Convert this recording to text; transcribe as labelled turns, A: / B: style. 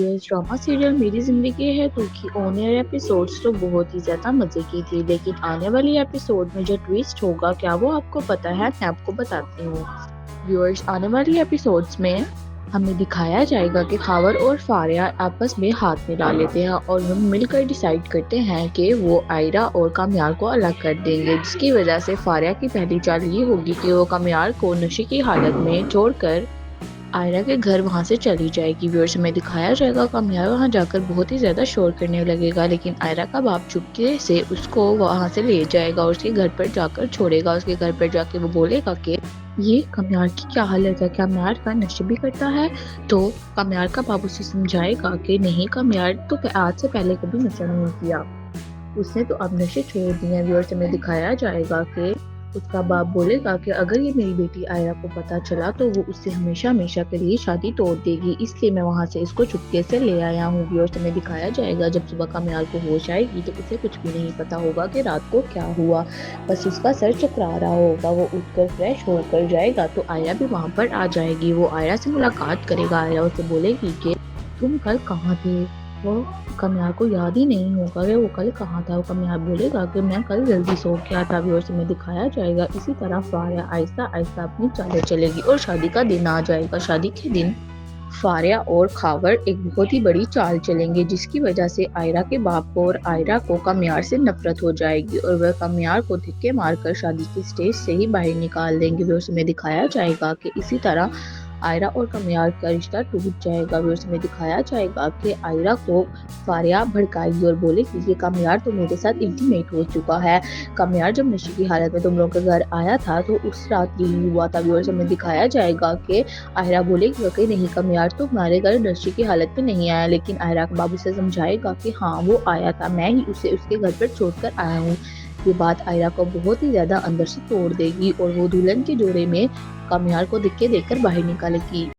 A: US drama serial मेरी ज़िंदगी है टू की ऑन एयर एपिसोड्स तो बहुत ही ज़्यादा मज़े की थी, लेकिन आने वाली एपिसोड में जो ट्विस्ट होगा क्या वो आपको पता है? मैं आपको बताती हूँ। व्यूअर्स, आने वाली एपिसोड्स में हमें दिखाया जाएगा कि खावर और फारिया आपस में हाथ मिला लेते हैं और हम मिलकर डिसाइड करते हैं कि वो आयरा और कामयार को अलग कर देंगे, जिसकी वजह से फारिया की पहली चाल ये होगी कि वो कामयार को नशे की हालत में छोड़कर आयरा के घर वहाँ से चली जाएगी। व्यूअर्स, में दिखाया जाएगा कामयार वहाँ जाकर बहुत ही ज़्यादा शोर करने लगेगा, लेकिन आयरा का बाप चुपके से उसको वहाँ से ले जाएगा और उसके घर पर जाकर छोड़ेगा। उसके घर पर जाके वो बोलेगा कि ये कामयार की क्या हालत है, कामयार का नशे भी करता है। तो कामयार का बाप उसे समझाएगा कि नहीं, कामयार तो आज से पहले कभी नशा नहीं किया, उसने तो अब नशे छोड़ दिए हैं। व्यूअर्स, में दिखाया जाएगा कि उसका बाप बोलेगा कि अगर ये मेरी बेटी आयरा को पता चला तो वो उससे हमेशा हमेशा के लिए शादी तोड़ देगी, इसलिए मैं वहाँ से इसको चुपके से ले आया हूँ। व्यूअर्स, में दिखाया जाएगा जब सुबह कामयार को होश आएगी तो उसे कुछ भी नहीं पता होगा कि रात को क्या हुआ, बस उसका सर चकरा रहा होगा। वो उठकर फ्रेश होकर जाएगा तो आयरा भी वहाँ पर आ जाएगी। वो आयरा से मुलाकात करेगा। आयरा उसे बोलेगी कि तुम कल कहाँ थे? वो कामयार को याद ही नहीं होगा कि वो कल कहाँ था। वो कामयार बोलेगा कि मैं कल जल्दी सो गया था। व्यूअर्स, में दिखाया जाएगा इसी तरह फारिया आहिस्ता आहिस्ता अपनी चालें चलेगी और शादी का दिन आ जाएगा। शादी के दिन फारिया और खावर एक बहुत ही बड़ी चाल चलेंगे, जिसकी वजह से आयरा के बाप को और आयरा को कामयार से नफरत हो जाएगी और वह कामयार को धक्के मारकर शादी के स्टेज से ही बाहर निकाल देंगे। व्यूअर्स, में दिखाया जाएगा कि इसी तरह आयरा और कामयार का रिश्ता टूट जाएगा। व्यूअर्स, में दिखाया जाएगा कि आयरा को फारिया भड़काएगी और बोलेगी कि कामयार तो मेरे साथ इंटीमेट हो चुका है। कामयार जब नशे की हालत में तुम लोगों के घर आया था तो उस रात यही हुआ था। व्यूअर्स, में दिखाया जाएगा कि आयरा बोलेगी कि नहीं, कामयार तो हमारे घर नशे की हालत में नहीं आया, लेकिन आयरा का बाबू से समझाएगा कि हाँ वो आया था, मैं ही उसे उसके घर पर छोड़कर आया हूँ। ये बात आयरा को बहुत ही ज्यादा अंदर से तोड़ देगी और वो दुल्हन के जोड़े में कामयार को धक्के देकर बाहर निकालेगी।